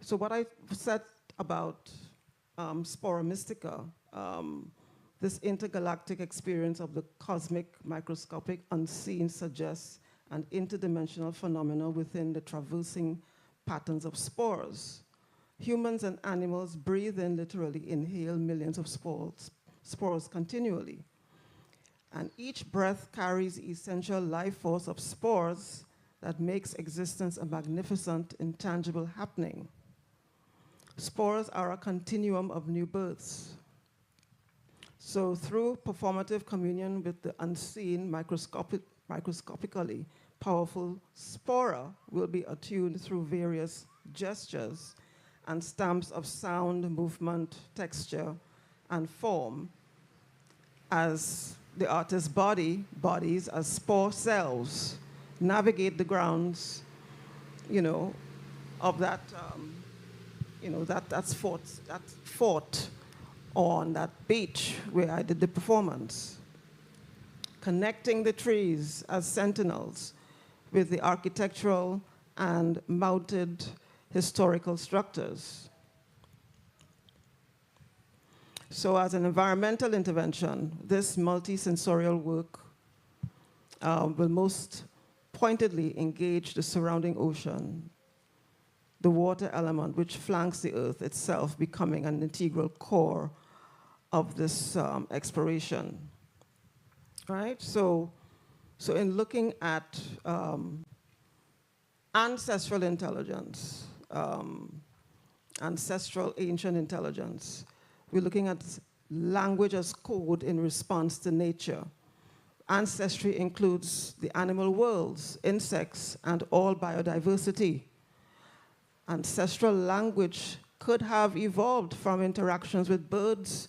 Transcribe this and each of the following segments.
So what I said about Spora Mystica, this intergalactic experience of the cosmic, microscopic, unseen suggests an interdimensional phenomena within the traversing patterns of spores. Humans and animals breathe in, literally inhale millions of spores continually. And each breath carries essential life force of spores that makes existence a magnificent, intangible happening. Spores are a continuum of new births. So through performative communion with the unseen, microscopically powerful spora will be attuned through various gestures and stamps of sound, movement, texture, and form as the artist's bodies as spore cells navigate the grounds, of that, that fort on that beach where I did the performance, connecting the trees as sentinels with the architectural and mounted historical structures. So as an environmental intervention, this multi-sensorial work will most pointedly engage the surrounding ocean, the water element which flanks the earth itself, becoming an integral core of this exploration, right? So in looking at ancestral intelligence, ancestral ancient intelligence, we're looking at language as code in response to nature. Ancestry includes the animal worlds, insects, and all biodiversity. Ancestral language could have evolved from interactions with birds,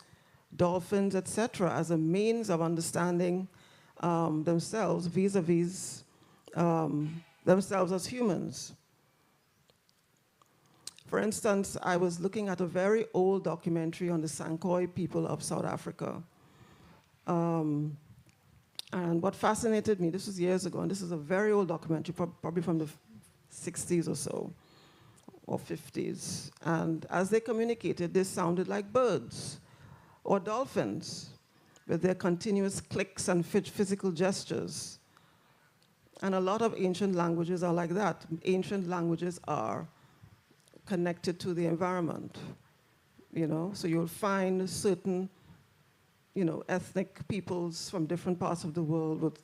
dolphins, etc., as a means of understanding themselves vis-a-vis themselves as humans. For instance, I was looking at a very old documentary on the Sankoy people of South Africa. And what fascinated me, this was years ago, and this is a very old documentary, probably from the 60s or so, or 50s. And as they communicated, they sounded like birds or dolphins with their continuous clicks and physical gestures. And a lot of ancient languages are like that. Ancient languages are connected to the environment, So you'll find certain, ethnic peoples from different parts of the world would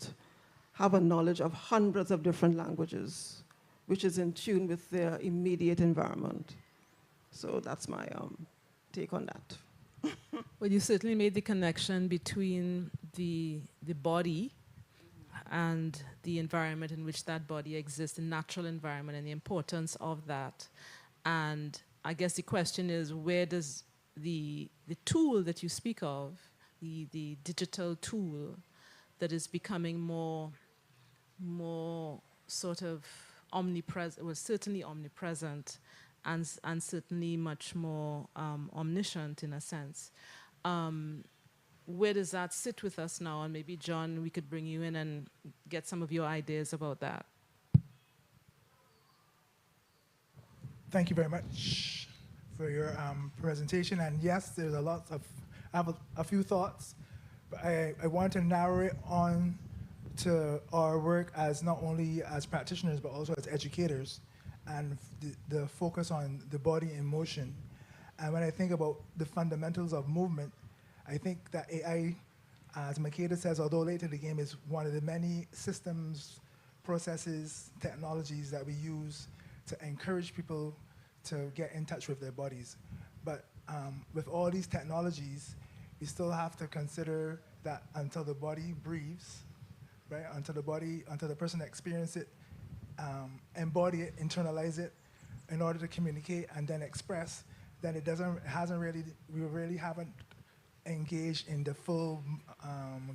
have a knowledge of hundreds of different languages, which is in tune with their immediate environment. So that's my take on that. Well, you certainly made the connection between the body and the environment in which that body exists, the natural environment, and the importance of that. And I guess the question is, where does the tool that you speak of, the digital tool that is becoming more sort of omnipresent, well, certainly omnipresent, and certainly much more omniscient in a sense. Where does that sit with us now? And maybe, John, we could bring you in and get some of your ideas about that. Thank you very much for your presentation. And yes, there's a lot of, I have a few thoughts, but I want to narrow it on to our work as not only as practitioners, but also as educators, and the focus on the body in motion. And when I think about the fundamentals of movement, I think that AI, as Makeda says, although late to the game, is one of the many systems, processes, technologies that we use to encourage people to get in touch with their bodies. But with all these technologies, we still have to consider that until the body breathes, right? Until the person experiences it, embody it, internalize it, in order to communicate and then express, then we really haven't engaged in the full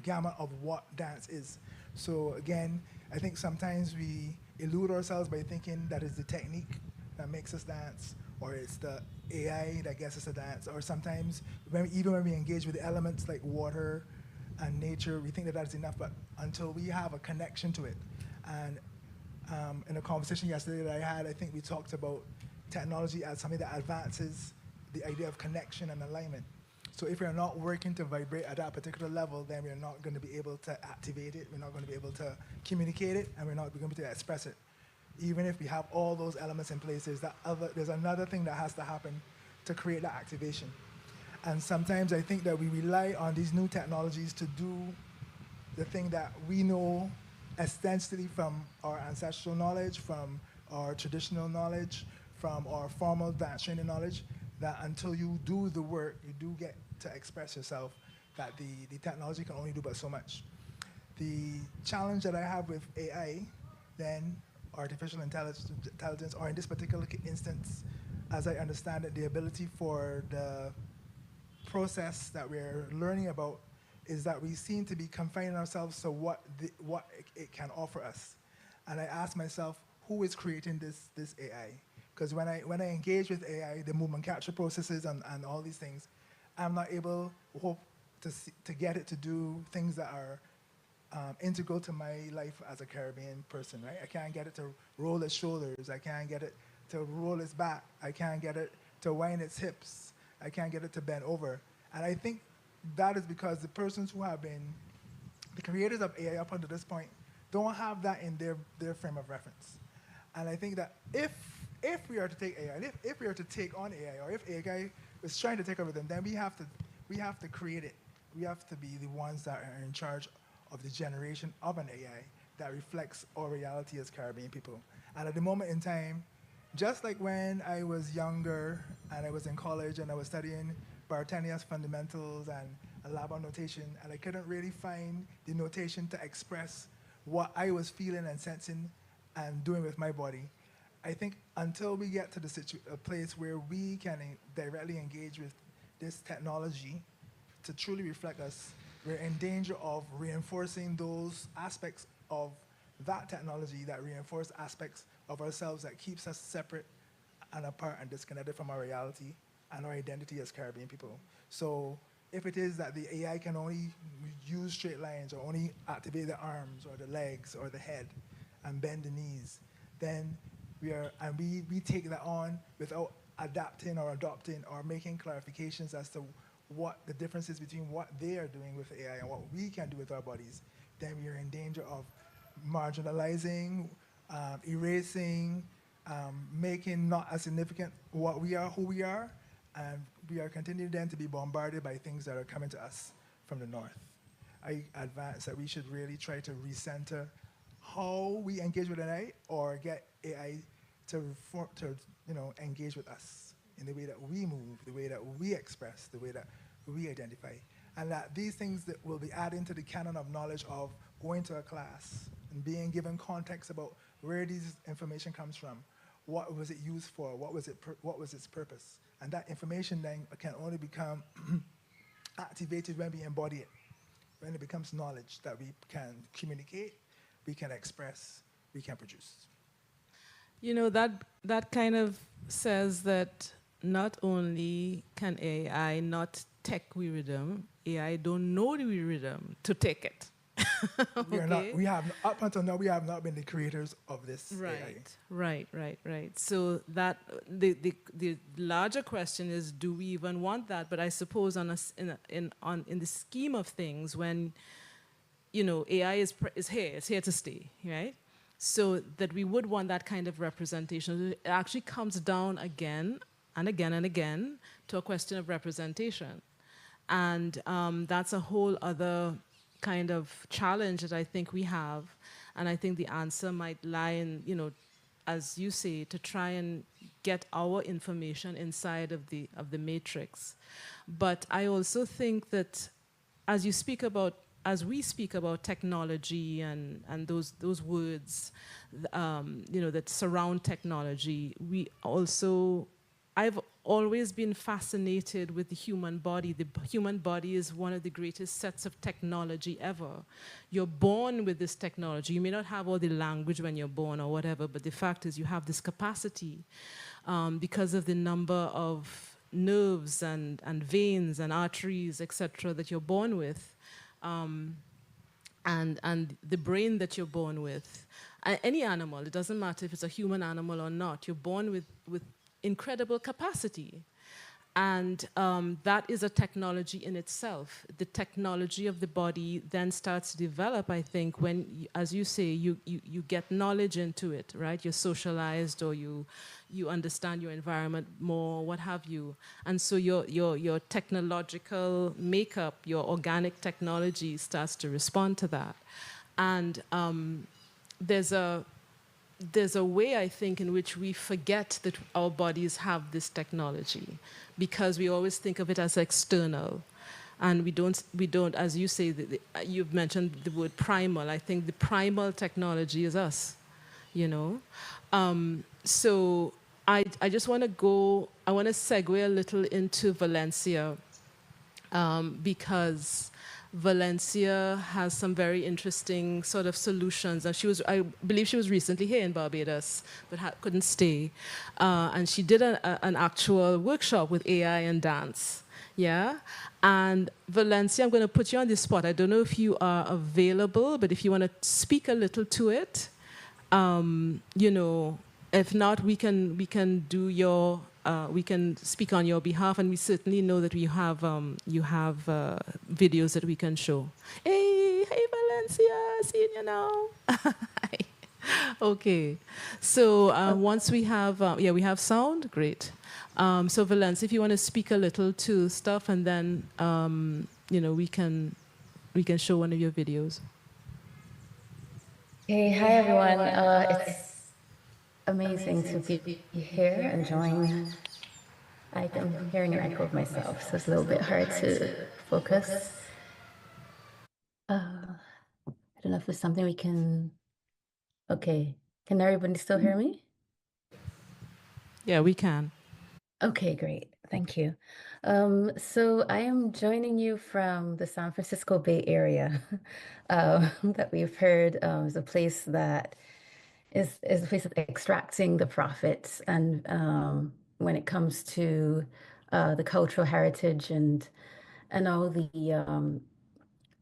gamut of what dance is. So again, I think sometimes we elude ourselves by thinking that it's the technique that makes us dance, or it's the AI that gets us to dance, or sometimes even when we engage with the elements like water and nature, we think that that's enough, but until we have a connection to it. And in a conversation yesterday that I had, I think we talked about technology as something that advances the idea of connection and alignment. So if we're not working to vibrate at that particular level, then we're not going to be able to activate it, we're not going to be able to communicate it, and we're not going to be able to express it. Even if we have all those elements in place, there's another thing that has to happen to create that activation. And sometimes I think that we rely on these new technologies to do the thing that we know ostensibly from our ancestral knowledge, from our traditional knowledge, from our formal dance training knowledge, that until you do the work, you do get to express yourself, that the technology can only do but so much. The challenge that I have with AI, then, artificial intelligence, or in this particular instance, as I understand it, the ability for the process that we're learning about is that we seem to be confining ourselves to what it can offer us. And I ask myself, who is creating this AI? Because when I engage with AI, the movement capture processes and all these things, I'm not able to get it to do things that are integral to my life as a Caribbean person, right? I can't get it to roll its shoulders. I can't get it to roll its back. I can't get it to wind its hips. I can't get it to bend over. And I think that is because the persons who have been the creators of AI up until this point don't have that in their frame of reference. And I think that if we are to take AI, and if we are to take on AI, or if AI is trying to take over them, then we have to create it. We have to be the ones that are in charge of the generation of an AI that reflects our reality as Caribbean people. And at the moment in time, just like when I was younger and I was in college and I was studying Bartania's fundamentals and Laban notation, and I couldn't really find the notation to express what I was feeling and sensing and doing with my body. I think until we get to a place where we can directly engage with this technology to truly reflect us, we're in danger of reinforcing those aspects of that technology that reinforce aspects of ourselves that keeps us separate and apart and disconnected from our reality and our identity as Caribbean people. So if it is that the AI can only use straight lines or only activate the arms or the legs or the head and bend the knees, then we take that on without adapting or adopting or making clarifications as to what the difference is between what they are doing with AI and what we can do with our bodies, then we are in danger of marginalizing, erasing, making not as significant what we are, who we are, and we are continuing then to be bombarded by things that are coming to us from the north. I advance that we should really try to recenter how we engage with AI or get AI to engage with us in the way that we move, the way that we express, the way that we identify. And that these things that will be added to the canon of knowledge of going to a class and being given context about where this information comes from, what was it used for, what was its purpose. And that information then can only become activated when we embody it, when it becomes knowledge that we can communicate, we can express, we can produce. You know, that kind of says that not only can AI not take Riddim, AI don't know the Riddim to take it. Okay? Up until now, we have not been the creators of this AI. Right. So that the larger question is, do we even want that? But I suppose in the scheme of things, when AI is here, it's here to stay, right? So that we would want that kind of representation. It actually comes down again and again and again to a question of representation. And that's a whole other kind of challenge that I think we have. And I think the answer might lie in, as you say, to try and get our information inside of the matrix. But I also think that as we speak about technology and those words, that surround technology, I've always been fascinated with the human body. The human body is one of the greatest sets of technology ever. You're born with this technology. You may not have all the language when you're born or whatever, but the fact is you have this capacity because of the number of nerves and veins and arteries, etc., that you're born with. And the brain that you're born with. Any animal, it doesn't matter if it's a human animal or not, you're born with incredible capacity. And that is a technology in itself. The technology of the body then starts to develop, I think, when, as you say, you get knowledge into it, right? You're socialized, or you understand your environment more, what have you. And so your technological makeup, your organic technology starts to respond to that. And there's a way, I think, in which we forget that our bodies have this technology, because we always think of it as external. And we don't, as you say, you've mentioned the word primal. I think the primal technology is us, you know? So I just want to I want to segue a little into Valencia, because Valencia has some very interesting sort of solutions. And I believe she was recently here in Barbados, but couldn't stay. And she did an actual workshop with AI and dance. Yeah. And Valencia, I'm going to put you on the spot. I don't know if you are available, but if you want to speak a little to it, you know, if not, we can do your. We can speak on your behalf, and we certainly know that you have videos that we can show. Hey, Valencia, seeing you now. Okay, so once we have, we have sound, great. So Valencia, if you want to speak a little to stuff, and then you know, we can show one of your videos. Hey, hi everyone. It's amazing to be here and join. I'm hearing an echo of myself, so it's a little bit hard to focus. I don't know if it's something we can. Okay, can everybody still hear me? Yeah, we can. Okay, great. Thank you. So I am joining you from the San Francisco Bay Area, that we've heard is a place that is a place of extracting the profits, and when it comes to the cultural heritage and all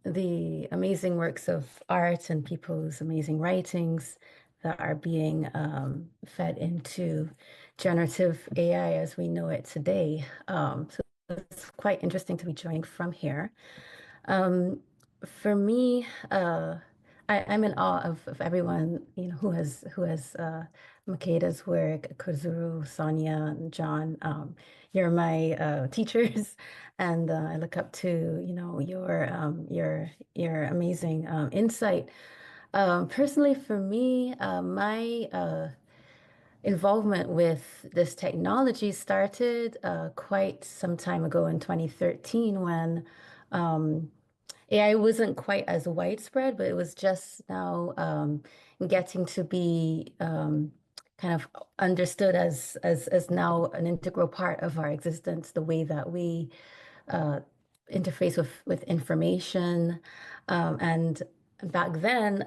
the amazing works of art and people's amazing writings that are being fed into generative AI as we know it today. So it's quite interesting to be joining from here. For me, I'm in awe of everyone, you know, who has Makeda's work, Kuzuru, Sonia, and John. You're my teachers, and I look up to, you know, your amazing insight. Personally, for me, my involvement with this technology started quite some time ago in 2013, when AI wasn't quite as widespread, but it was just now getting to be kind of understood as now an integral part of our existence, the way that we interface with information. And back then,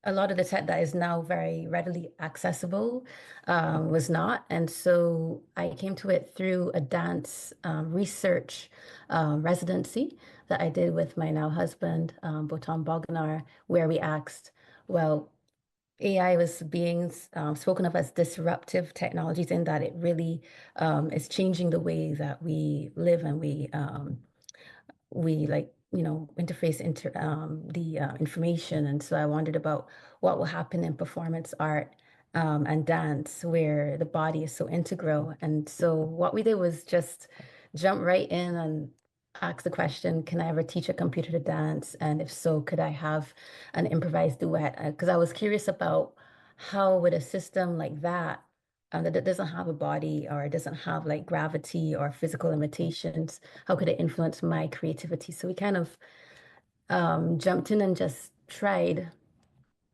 a lot of the tech that is now very readily accessible was not. And so I came to it through a dance research residency that I did with my now husband, Botan Bognar, where we asked, well, AI was being spoken of as disruptive technologies, in that it really is changing the way that we live, and we like, you know, interface into the information. And so I wondered about what will happen in performance art and dance, where the body is so integral. And so what we did was just jump right in and ask the question, can I ever teach a computer to dance? And if so, could I have an improvised duet? Because I was curious about how would a system like that, that doesn't have a body, or doesn't have like gravity or physical limitations, how could it influence my creativity? So we kind of jumped in and just tried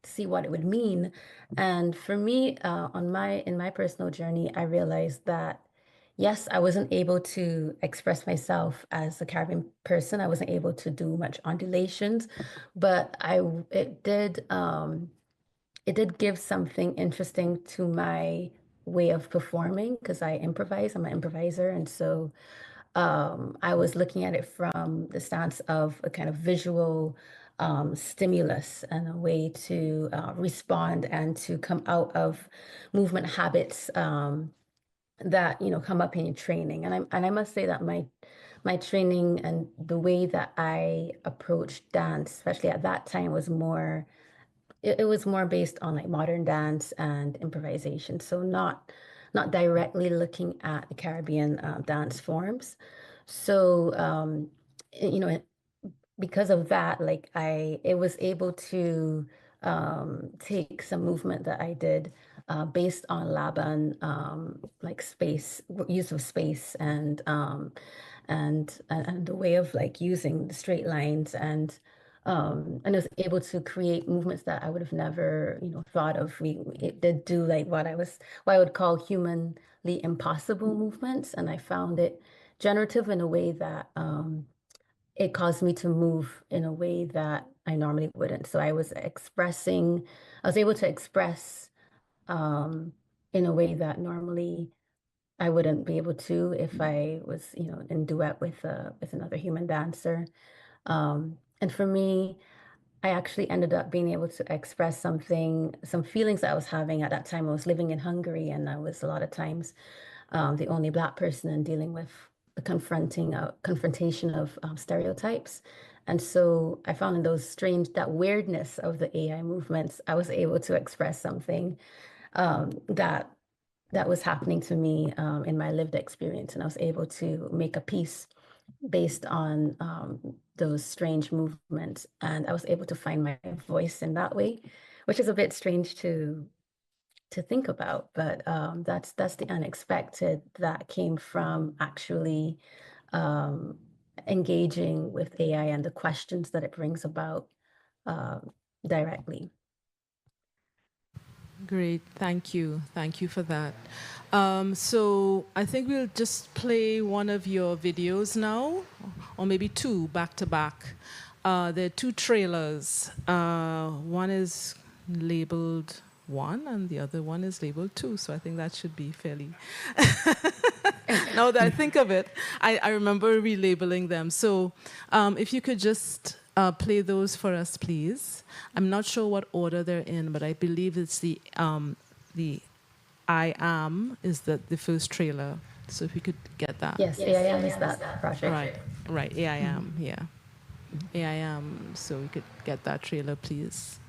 to see what it would mean. And for me, in my personal journey, I realized that yes, I wasn't able to express myself as a Caribbean person. I wasn't able to do much undulations, but it did give something interesting to my way of performing, because I improvise. I'm an improviser. And so I was looking at it from the stance of a kind of visual stimulus, and a way to respond and to come out of movement habits that, you know, come up in your training. And I must say that my training and the way that I approached dance, especially at that time, was more it was more based on like modern dance and improvisation. So not directly looking at the Caribbean dance forms. So you know, because of that, like it was able to take some movement that I did based on Laban, like use of space and the way of like using the straight lines and I was able to create movements that I would have never, you know, thought of. It did do like what I would call humanly impossible movements, and I found it generative in a way that it caused me to move in a way that I normally wouldn't. So I was able to express in a way that normally I wouldn't be able to if I was, you know, in duet with another human dancer. And for me, I actually ended up being able to express some feelings that I was having at that time. I was living in Hungary, and I was a lot of times the only Black person and dealing with the confrontation of stereotypes. And so I found in that weirdness of the AI movements, I was able to express something that was happening to me in my lived experience. And I was able to make a piece based on those strange movements. And I was able to find my voice in that way, which is a bit strange to think about, but that's the unexpected that came from actually engaging with AI and the questions that it brings about directly. Great, thank you. Thank you for that. So I think we'll just play one of your videos now, or maybe two back to back. There are two trailers. One is labeled 1 and the other one is labeled 2. So I think that should be fairly... Now that I think of it, I remember relabeling them. So if you could just play those for us, please. I'm not sure what order they're in, but I believe it's the I Am is the first trailer. So if you could get that. Yes, AIM is that project. Right, AIM, yeah. AIM, so we could get that trailer, please.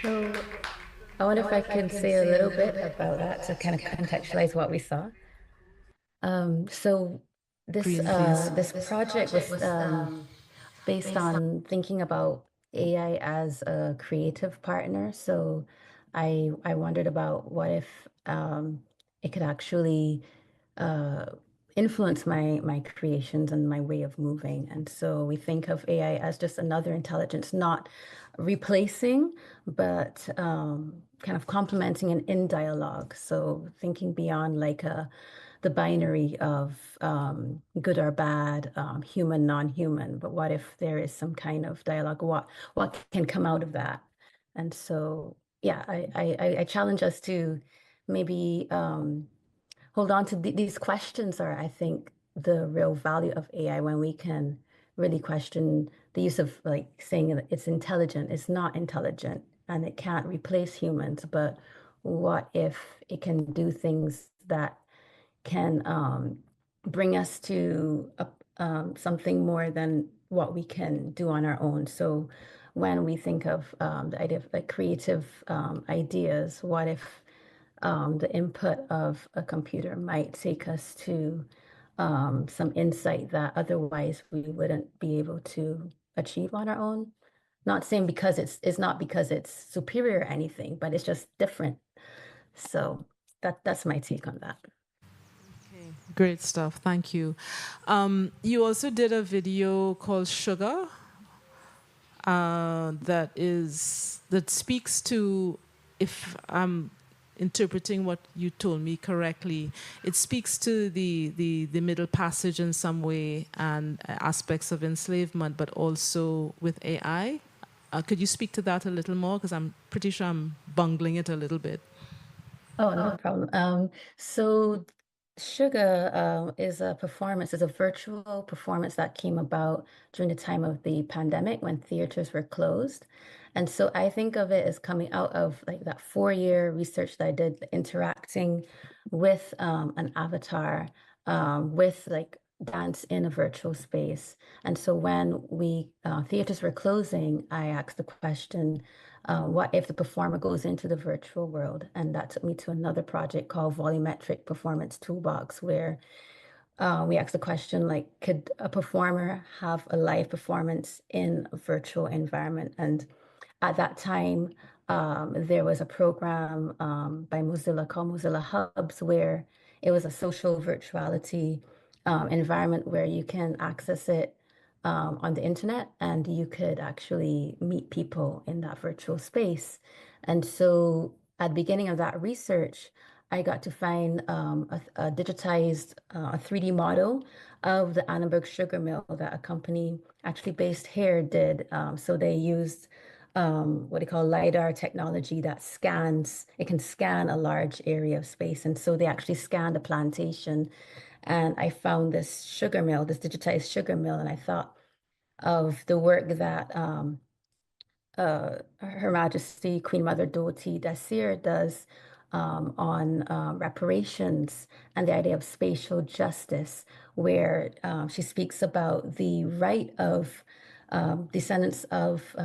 So I wonder if I can say a little bit about that to kind of contextualize what we saw. So this project was based on thinking about AI as a creative partner. So I wondered about what if it could actually influence my creations and my way of moving. And so we think of AI as just another intelligence, not replacing, but kind of complementing and in dialogue. So thinking beyond like the binary of good or bad, human, non-human. But what if there is some kind of dialogue? What can come out of that? And so, yeah, I challenge us to maybe hold on to these questions are, I think, the real value of AI when we can really question the use of like saying that it's intelligent, it's not intelligent, and it can't replace humans. But what if it can do things that can bring us to something more than what we can do on our own? So when we think of the idea of like creative ideas, what if the input of a computer might take us to some insight that otherwise we wouldn't be able to achieve on our own? Not saying because it's not because it's superior or anything, but it's just different. So that's my take on that. Okay, great stuff. Thank you. You also did a video called Sugar that speaks to, if I'm interpreting what you told me correctly, it speaks to the Middle Passage in some way and aspects of enslavement, but also with AI. Could you speak to that a little more? Because I'm pretty sure I'm bungling it a little bit. Oh, no problem. So Sugar is a performance, is a virtual performance that came about during the time of the pandemic when theaters were closed. And so I think of it as coming out of like that 4-year research that I did, interacting with an avatar, with like dance in a virtual space. And so when theaters were closing, I asked the question, what if the performer goes into the virtual world? And that took me to another project called Volumetric Performance Toolbox, where we asked the question, like, could a performer have a live performance in a virtual environment? And at that time, there was a program by Mozilla called Mozilla Hubs, where it was a social virtuality environment where you can access it on the internet, and you could actually meet people in that virtual space. And so at the beginning of that research, I got to find a digitized, a 3D model of the Annenberg sugar mill that a company actually based here did. So they used what they call LiDAR technology that scans, it can scan a large area of space. And so they actually scanned a plantation. And I found this sugar mill, this digitized sugar mill, and I thought of the work that Her Majesty Queen Mother Doti Dasir does on reparations and the idea of spatial justice, where she speaks about the right of descendants of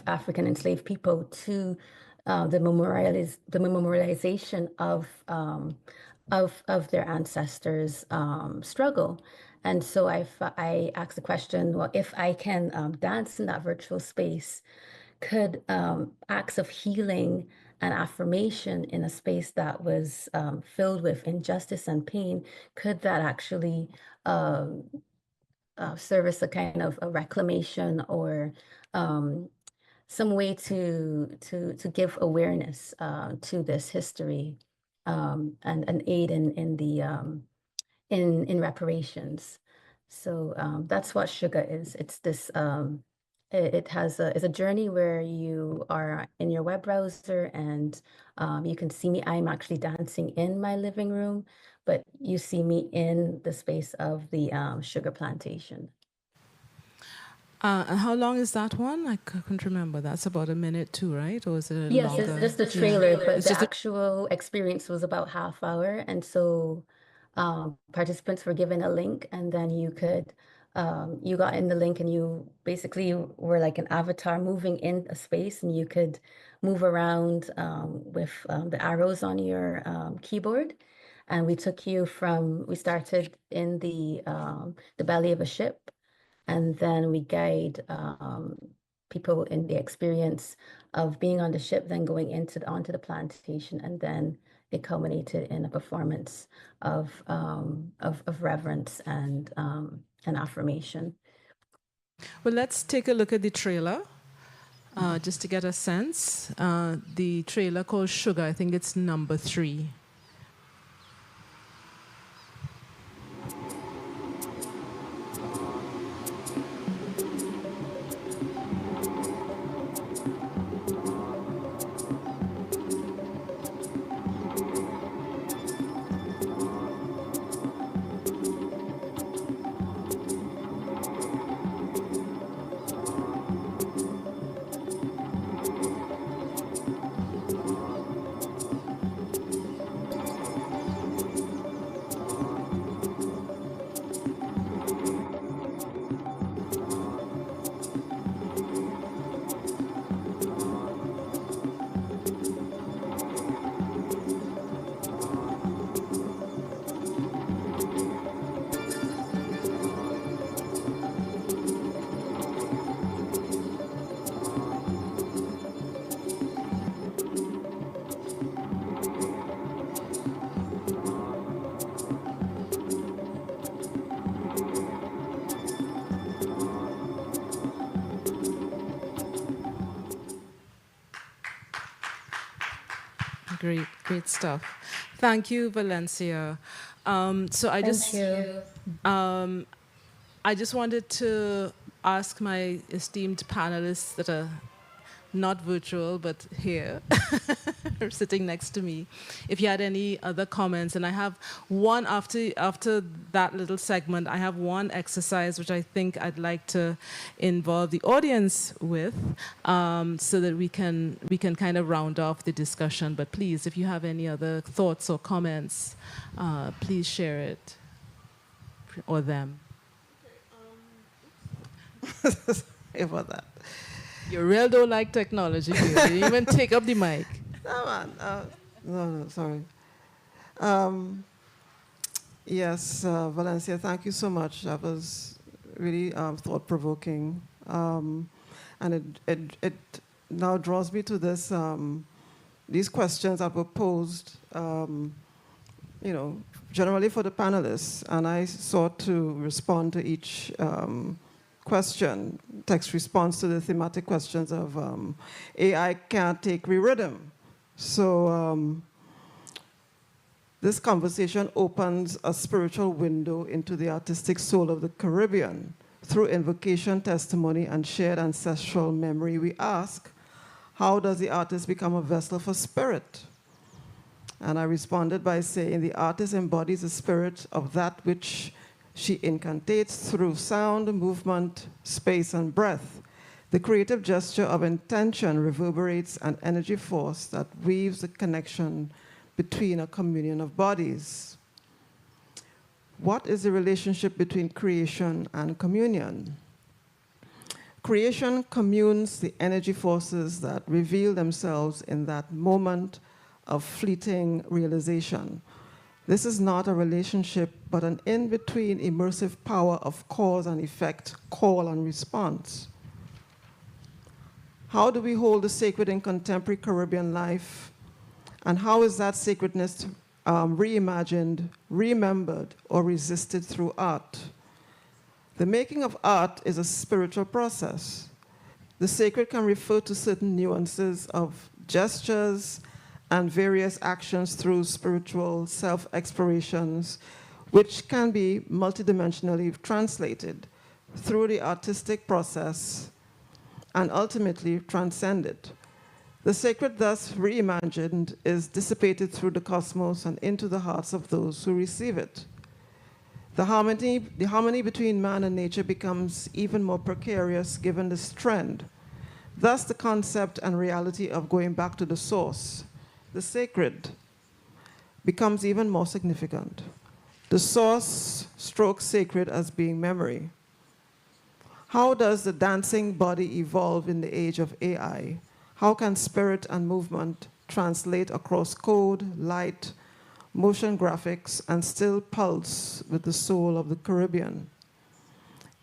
African enslaved people to the memorialization of their ancestors' struggle. And so I asked the question, well, if I can dance in that virtual space, could acts of healing and affirmation in a space that was filled with injustice and pain, could that actually serve as a kind of a reclamation or some way to give awareness to this history and aid in reparations. So that's what Sugar is. It's this it's a journey where you are in your web browser and you can see me. I'm actually dancing in my living room, but you see me in the space of the sugar plantation. And how long is that one? I couldn't remember. That's about a minute too, right? Or is it Yes, longer? it's just the trailer, but the actual experience was about half hour. And so participants were given a link, and then you could, you got in the link and you basically were like an avatar moving in a space, and you could move around with the arrows on your keyboard. And we took you we started in the belly of a ship, and then we guide people in the experience of being on the ship, then going onto the plantation, and then it culminated in a performance of reverence and affirmation. Well, let's take a look at the trailer just to get a sense. The trailer called Sugar, I think it's number 3. Great, great stuff. Thank you, Valencia. So I Thank just, you. I just wanted to ask my esteemed panelists that are not virtual, but here, sitting next to me, if you had any other comments. And I have one, after that little segment, I have one exercise which I think I'd like to involve the audience with, so that we can kind of round off the discussion. But please, if you have any other thoughts or comments, please share it, or them. Sorry about that. You really don't like technology. You didn't even take up the mic. No, man. No, sorry. Yes, Valencia, thank you so much. That was really thought-provoking. And it now draws me to this, these questions that were posed, generally for the panelists. And I sought to respond to each question, text response to the thematic questions of AI can't take Riddim. So this conversation opens a spiritual window into the artistic soul of the Caribbean. Through invocation, testimony, and shared ancestral memory, we ask, how does the artist become a vessel for spirit? And I responded by saying the artist embodies the spirit of that which she incantates through sound, movement, space, and breath. The creative gesture of intention reverberates an energy force that weaves a connection between a communion of bodies. What is the relationship between creation and communion? Creation communes the energy forces that reveal themselves in that moment of fleeting realization. This is not a relationship, but an in-between immersive power of cause and effect, call and response. How do we hold the sacred in contemporary Caribbean life? And how is that sacredness reimagined, remembered, or resisted through art? The making of art is a spiritual process. The sacred can refer to certain nuances of gestures and various actions through spiritual self-explorations, which can be multidimensionally translated through the artistic process and ultimately transcended. The sacred, thus reimagined, is dissipated through the cosmos and into the hearts of those who receive it. The harmony between man and nature becomes even more precarious given this trend. Thus, the concept and reality of going back to the source, the sacred, becomes even more significant. The source strokes sacred as being memory. How does the dancing body evolve in the age of AI? How can spirit and movement translate across code, light, motion graphics, and still pulse with the soul of the Caribbean?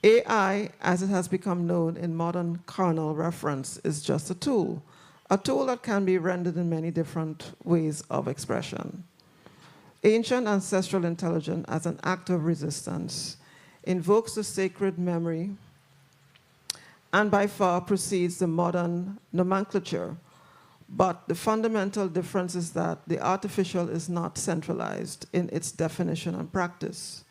AI, as it has become known in modern carnal reference, is just a tool that can be rendered in many different ways of expression. Ancient ancestral intelligence, as an act of resistance, invokes the sacred memory and by far precedes the modern nomenclature. But the fundamental difference is that the artificial is not centralized in its definition and practice.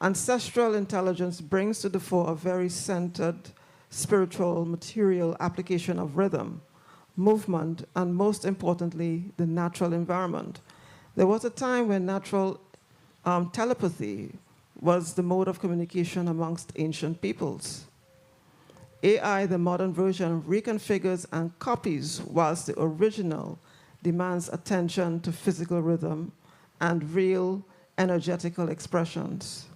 Ancestral intelligence brings to the fore a very centered, spiritual, material application of rhythm, movement, and most importantly, the natural environment. There was a time when natural telepathy was the mode of communication amongst ancient peoples. AI, the modern version, reconfigures and copies, whilst the original demands attention to physical rhythm and real energetical expressions.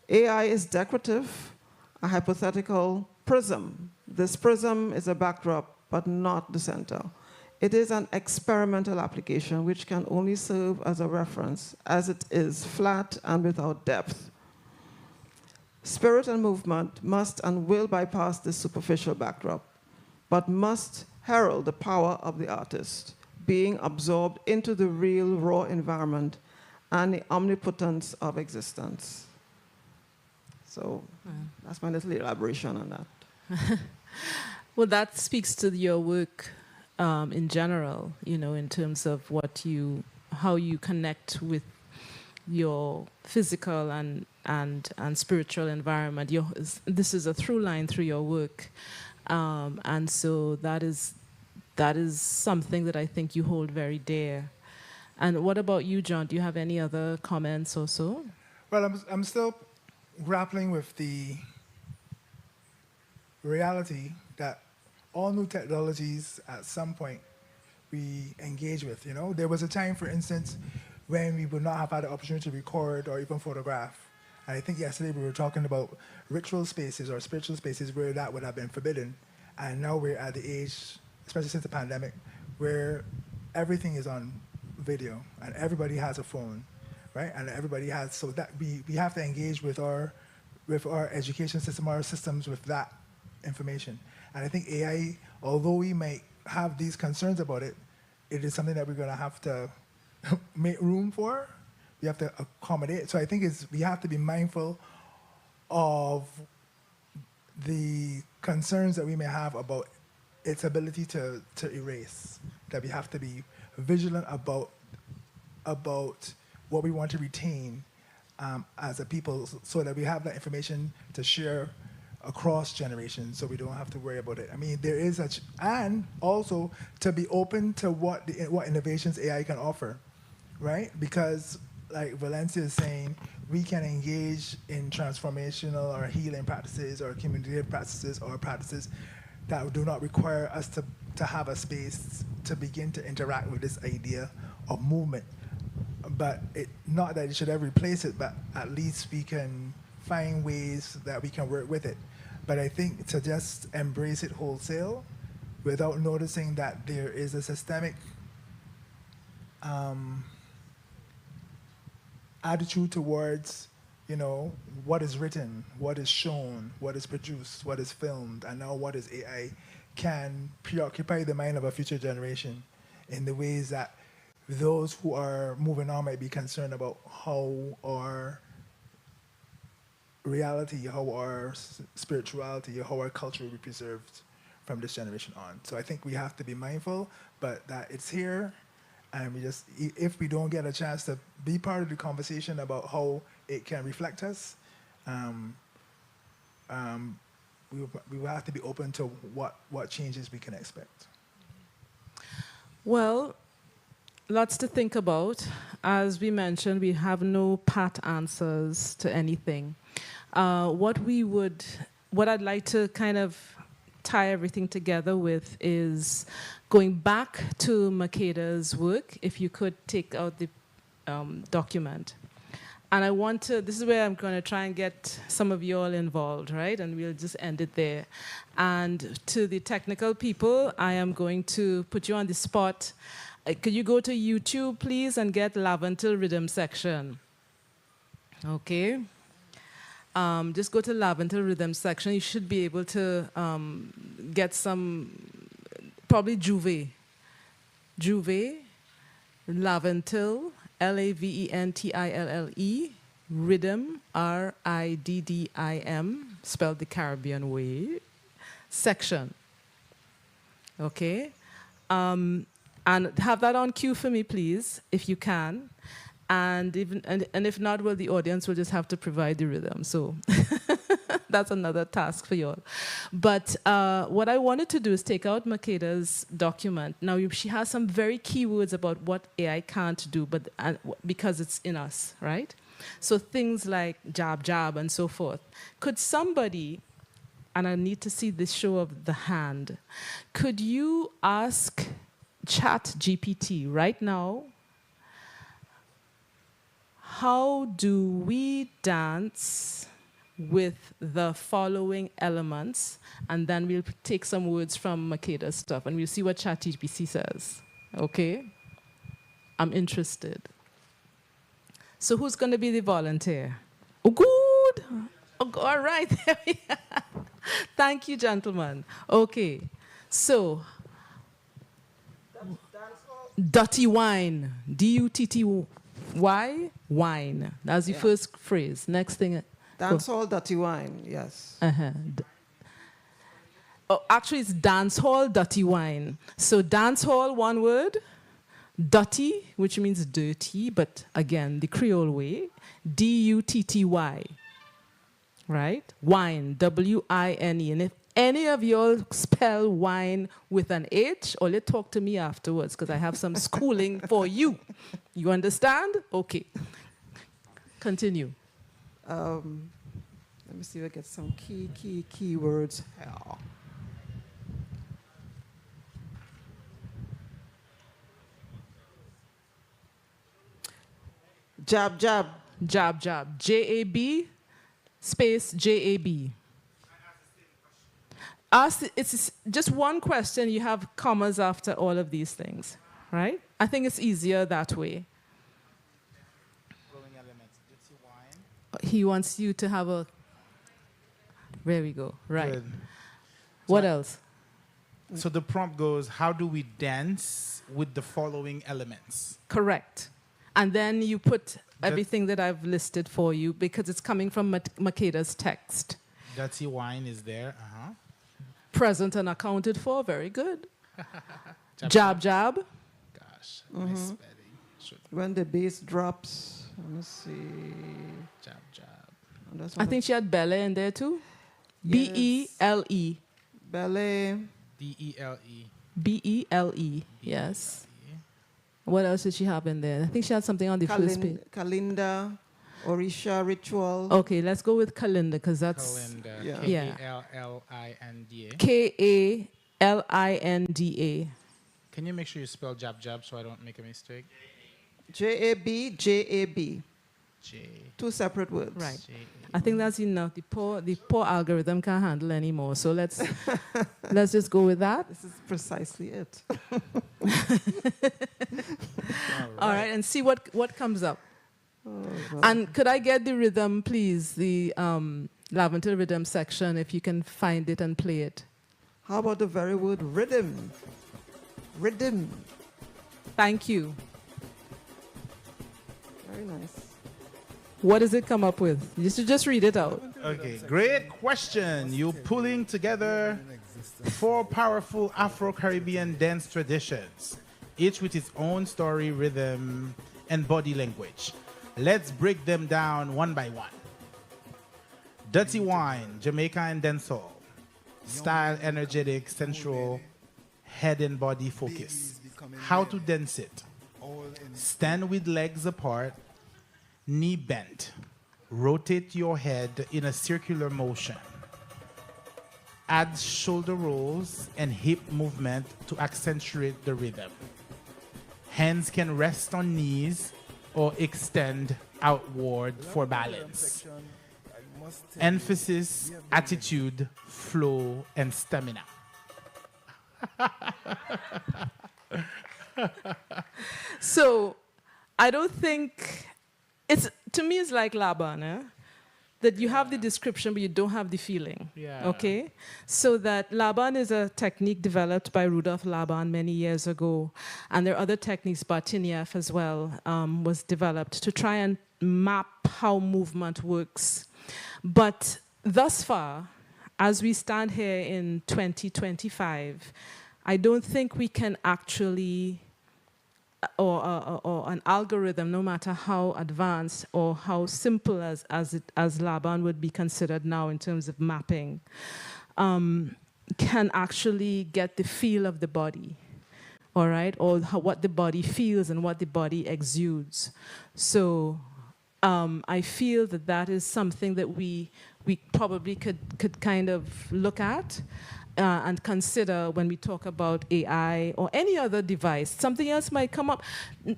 AI is decorative, a hypothetical prism. This prism is a backdrop, but not the center. It is an experimental application which can only serve as a reference, as it is flat and without depth. Spirit and movement must and will bypass this superficial backdrop, but must herald the power of the artist, being absorbed into the real, raw environment and the omnipotence of existence. So that's my little elaboration on that. Well, that speaks to your work in general, in terms of how you connect with your physical and spiritual environment. This is a through line through your work, and so that is something that I think you hold very dear. And what about you, John? Do you have any other comments or so? Well, I'm still grappling with the reality that all new technologies at some point we engage with. There was a time, for instance, when we would not have had the opportunity to record or even photograph. And I think yesterday we were talking about ritual spaces or spiritual spaces where that would have been forbidden. And now we're at the age, especially since the pandemic, where everything is on video and everybody has a phone, right? And everybody has, so that we have to engage with our education system, our systems with that information. And I think AI, although we may have these concerns about it, it is something that we're going to have to make room for. We have to accommodate. So I think we have to be mindful of the concerns that we may have about its ability to erase, that we have to be vigilant about what we want to retain as a people, so that we have that information to share across generations, so we don't have to worry about it. I mean, there is and also to be open to what innovations AI can offer, right? Because, like Valencia is saying, we can engage in transformational or healing practices or community practices or practices that do not require us to have a space to begin to interact with this idea of movement. But not that it should ever replace it, but at least we can find ways that we can work with it. But I think to just embrace it wholesale without noticing that there is a systemic attitude towards, what is written, what is shown, what is produced, what is filmed, and now what is AI, can preoccupy the mind of a future generation in the ways that those who are moving on might be concerned about how our reality, how our spirituality, how our culture will be preserved from this generation on. So I think we have to be mindful, but that it's here, and if we don't get a chance to be part of the conversation about how it can reflect us, we will have to be open to what changes we can expect. Well, lots to think about. As we mentioned, we have no pat answers to anything. What I'd like to kind of tie everything together with is going back to Makeda's work. If you could take out the document. And this is where I'm going to try and get some of you all involved, right? And we'll just end it there. And to the technical people, I am going to put you on the spot. Could you go to YouTube, please, and get Laventil Riddim section? Okay. Just go to Laventil Riddim section. You should be able to get some, probably Juve, Laventil, Laventille, Riddim, Riddim, spelled the Caribbean way, section. Okay. And have that on cue for me, please, if you can. And if not, well, the audience will just have to provide the rhythm. So that's another task for you all. But what I wanted to do is take out Makeda's document. Now, she has some very key words about what AI can't do, but because it's in us, right? So things like jab, jab, and so forth. Could somebody, and I need to see this show of the hand, could you ask ChatGPT right now, how do we dance with the following elements? And then we'll take some words from Makeda's stuff, and we'll see what ChatGPT says. Okay? I'm interested. So who's going to be the volunteer? Oh, good. Oh, all right. There we are. Thank you, gentlemen. Okay. So, dirty wine. D-U-T-T-Y, wine. That's the first phrase. Next thing. Dancehall dirty wine, yes. actually, it's dance hall, dirty wine. So dance hall, one word. Dirty, which means dirty, but again, the Creole way. D-U-T-T-Y. Right? Wine, W-I-N-E. And if any of y'all spell wine with an H, or let talk to me afterwards, because I have some schooling for you. You understand? Okay. Continue. Let me see if I get some key words here. Jab, jab. Jab, jab. J-A-B, space J-A-B. It's just one question. You have commas after all of these things, right? I think it's easier that way. He wants you to have a... There we go. Right. Good. What else? So the prompt goes, how do we dance with the following elements? Correct. And then you put everything that I've listed for you because it's coming from Makeda's text. Dirty wine is there. Present and accounted for. Very good. Jab, jab. Gosh, my spelling. When the bass drops, let me see. Jab, jab. I think she had Bele in there too. Yes. B-E-L-E. Ballet. D-E-L-E. B-E-L-E. Yes. What else did she have in there? I think she had something on the first page. Kalinda, Orisha ritual. Okay, let's go with Kalinda because that's... Kalinda. Yeah. K-A-L-L-I-N-D-A. K-A-L-I-N-D-A. Can you make sure you spell jab, jab so I don't make a mistake? J-A-B, J-A-B. J. Two separate words. Right. I think that's enough. The poor algorithm can't handle anymore. So let's just go with that. This is precisely it. All right, and see what comes up. Oh, well. And could I get the rhythm, please? The Lavender rhythm section, if you can find it and play it. How about the very word Riddim? Riddim. Thank you. Very nice. What does it come up with? You should just read it out. Okay, great question. You're pulling together 4 powerful Afro-Caribbean dance traditions, each with its own story, rhythm, and body language. Let's break them down one by one. Dirty wine, Jamaica and dancehall. Style, energetic, sensual, head and body focus. How to dance it. Stand with legs apart, knee bent. Rotate your head in a circular motion. Add shoulder rolls and hip movement to accentuate the rhythm. Hands can rest on knees or extend outward for balance. Emphasis, attitude, flow, and stamina. So, I don't think to me it's like Laban, eh? That you have the description but you don't have the feeling. Yeah. Okay? So that Laban is a technique developed by Rudolf Laban many years ago, and there are other techniques, Bartinieff as well, was developed to try and map how movement works. But thus far, as we stand here in 2025, I don't think we can actually, or an algorithm, no matter how advanced or how simple as Laban would be considered now in terms of mapping, can actually get the feel of the body, all right, or what the body feels and what the body exudes. So I feel that is something that we probably could kind of look at and consider when we talk about AI or any other device. Something else might come up.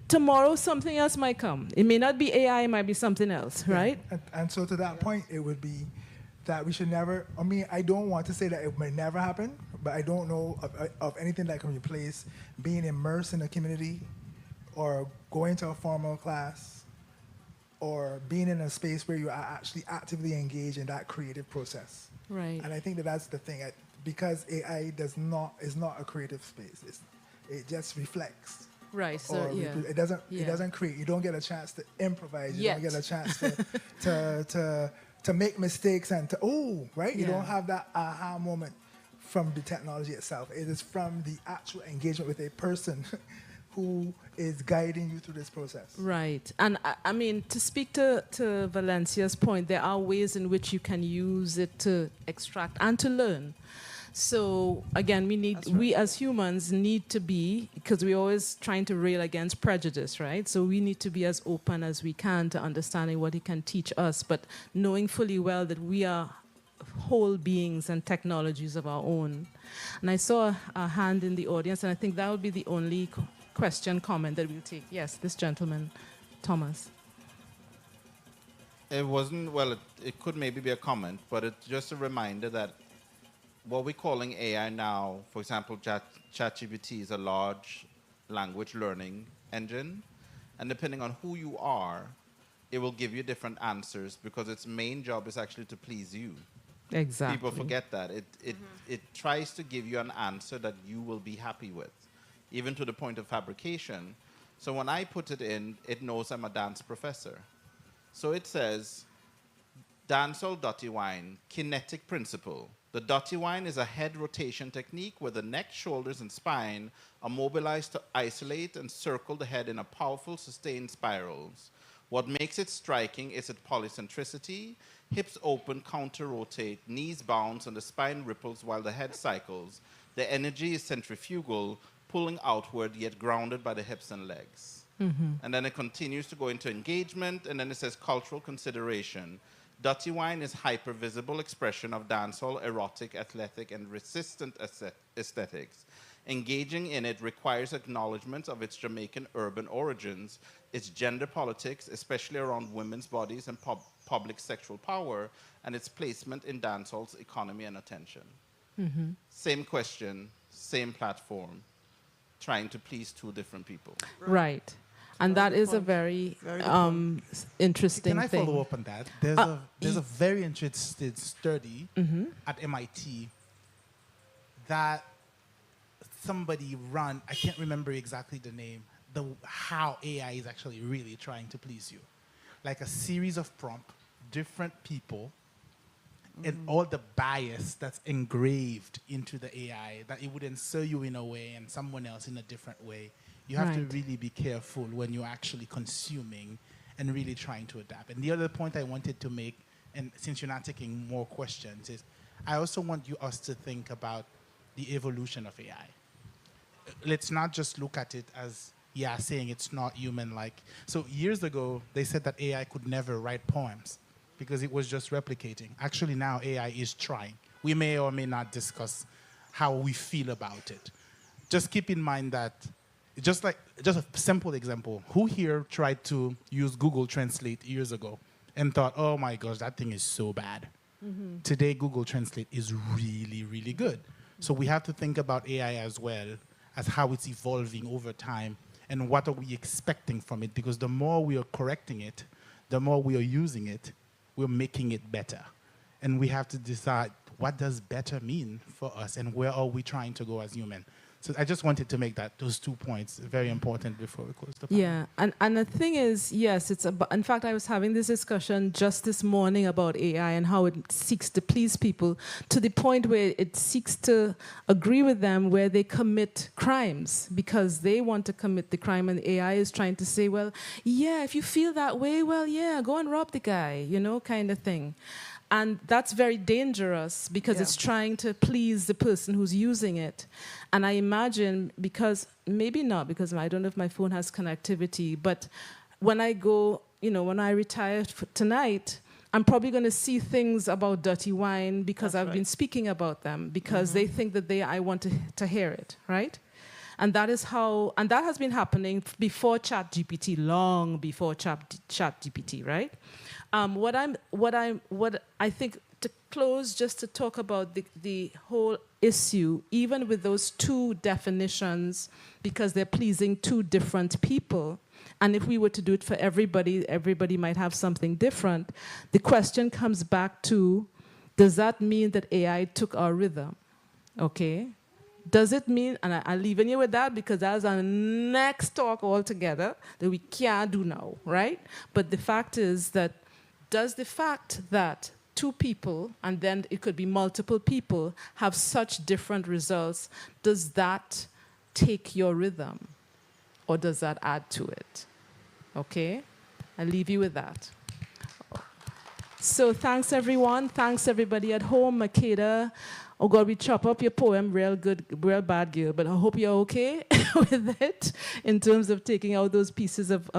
Tomorrow, something else might come. It may not be AI, it might be something else, right? And so to that point, it would be that we should never, I mean, I don't want to say that it may never happen, but I don't know of anything that can replace being immersed in a community or going to a formal class or being in a space where you are actually actively engaged in that creative process. Right. And I think that's the thing. Because AI is not a creative space. It just reflects. Right. So yeah. It doesn't create. You don't get a chance to improvise. You don't get a chance to make mistakes and right. You don't have that aha moment from the technology itself. It is from the actual engagement with a person who is guiding you through this process. Right. And I mean, to speak to Valencia's point, there are ways in which you can use it to extract and to learn. So again, we as humans need to be, because we're always trying to rail against prejudice, right? So we need to be as open as we can to understanding what it can teach us, but knowing fully well that we are whole beings and technologies of our own. And I saw a hand in the audience, and I think that would be the only question, comment that we'll take. Yes, this gentleman, Thomas. It wasn't, well, it could maybe be a comment, but it's just a reminder that what we're calling AI now, for example, ChatGPT is a large language learning engine, and depending on who you are, it will give you different answers because its main job is actually to please you. Exactly. People forget that. It tries to give you an answer that you will be happy with, even to the point of fabrication. So when I put it in, it knows I'm a dance professor. So it says, dancehall dotty wine, kinetic principle. The dotty wine is a head rotation technique where the neck, shoulders, and spine are mobilized to isolate and circle the head in a powerful, sustained spirals. What makes it striking is its polycentricity. Hips open, counter-rotate, knees bounce, and the spine ripples while the head cycles. The energy is centrifugal, pulling outward, yet grounded by the hips and legs. And then it continues to go into engagement, and then it says cultural consideration. Dutty wine is hyper-visible expression of dancehall, erotic, athletic, and resistant aesthetics. Engaging in it requires acknowledgement of its Jamaican urban origins, its gender politics, especially around women's bodies and public sexual power, and its placement in dancehall's economy and attention. Same question, same platform, trying to please two different people. Right. And that is a very interesting thing. Can I follow up on that? There's a very interesting study at MIT that somebody ran, I can't remember exactly the name, how AI is actually really trying to please you. Like a series of prompts, different people, and all the bias that's engraved into the AI, that it would answer you in a way and someone else in a different way. You have to really be careful when you're actually consuming and really trying to adapt. And the other point I wanted to make, and since you're not taking more questions, is I also want us to think about the evolution of AI. Let's not just look at it as, saying it's not human-like. So years ago, they said that AI could never write poems because it was just replicating. Actually, now AI is trying. We may or may not discuss how we feel about it. Just keep in mind that just a simple example. Who here tried to use Google Translate years ago and thought, oh my gosh, that thing is so bad? Today, Google Translate is really, really good. So we have to think about AI as well as how it's evolving over time and what are we expecting from it, because the more we are correcting it, the more we are using it, we're making it better. And we have to decide, what does better mean for us and where are we trying to go as humans? So I just wanted to make those 2 points very important before we close the panel. Yeah, and the thing is, yes, it's about, in fact, I was having this discussion just this morning about AI and how it seeks to please people to the point where it seeks to agree with them where they commit crimes because they want to commit the crime, and AI is trying to say, well, yeah, if you feel that way, well, yeah, go and rob the guy, kind of thing. And that's very dangerous because it's trying to please the person who's using it. And I imagine, because maybe not, because I don't know if my phone has connectivity, but when I go, when I retire tonight, I'm probably going to see things about dirty wine because I've been speaking about them because they think that I want to hear it, right? And that is how, and that has been happening before ChatGPT, long before ChatGPT, right? What I think, to close, just to talk about the whole issue, even with those two definitions, because they're pleasing two different people, and if we were to do it for everybody might have something different. The question comes back to, does that mean that AI took our rhythm? Okay. Does it mean, and I'll leave you with that because that's our next talk altogether that we can't do now, right? But the fact is that, does the fact that two people, and then it could be multiple people, have such different results, does that take your rhythm? Or does that add to it? Okay? I'll leave you with that. So thanks, everyone. Thanks, everybody at home. Makeda, oh God, we chop up your poem real good, real bad, girl, but I hope you're okay with it in terms of taking out those pieces of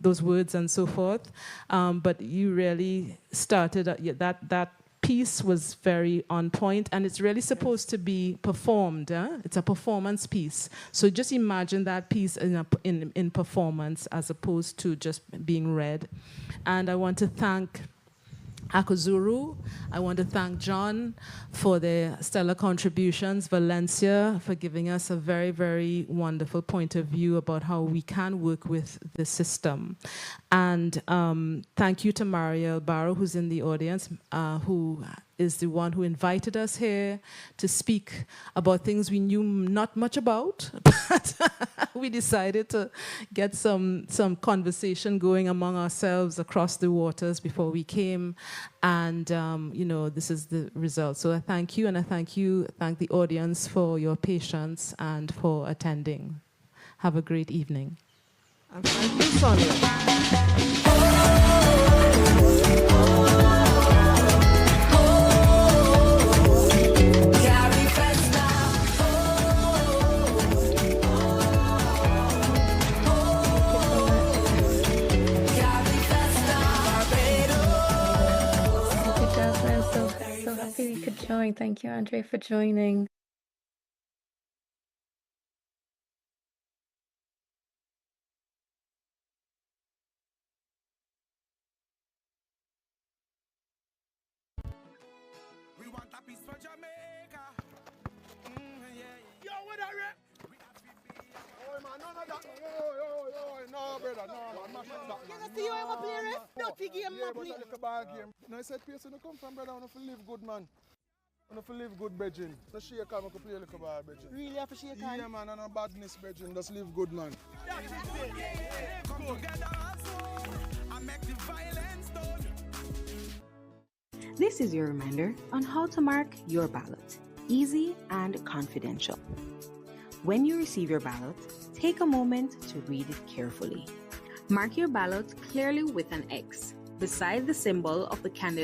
those words and so forth. But you really started, that piece was very on point, and it's really supposed to be performed. It's a performance piece. So just imagine that piece in performance as opposed to just being read. And I want to thank Akuzuru. I want to thank John for their stellar contributions, Valencia for giving us a very, very wonderful point of view about how we can work with the system. And thank you to Mariel Barrow, who's in the audience, who is the one who invited us here to speak about things we knew not much about, but we decided to get some conversation going among ourselves across the waters before we came. And, you know, this is the result. So I thank you, and I thank the audience for your patience and for attending. Have a great evening. And thank you, Sonia. So happy we could join. Thank you, Andre, for joining. We want a piece for Jamaica. Yo, what are you? Oh, man, none of that. No, brother, no, man. You see you ever play ref? Dirty game, man. But a bad game. No, I said, place when you come from, brother, I want to live good, man. I want to live good, brethren. No shake hand, I can play a little bad, brethren. Really have to shake hand? Yeah, man, and no badness, brethren. Just live good, man. Come together, and make the violence done. This is your reminder on how to mark your ballot. Easy and confidential. When you receive your ballot, take a moment to read it carefully. Mark your ballot clearly with an X beside the symbol of the candidate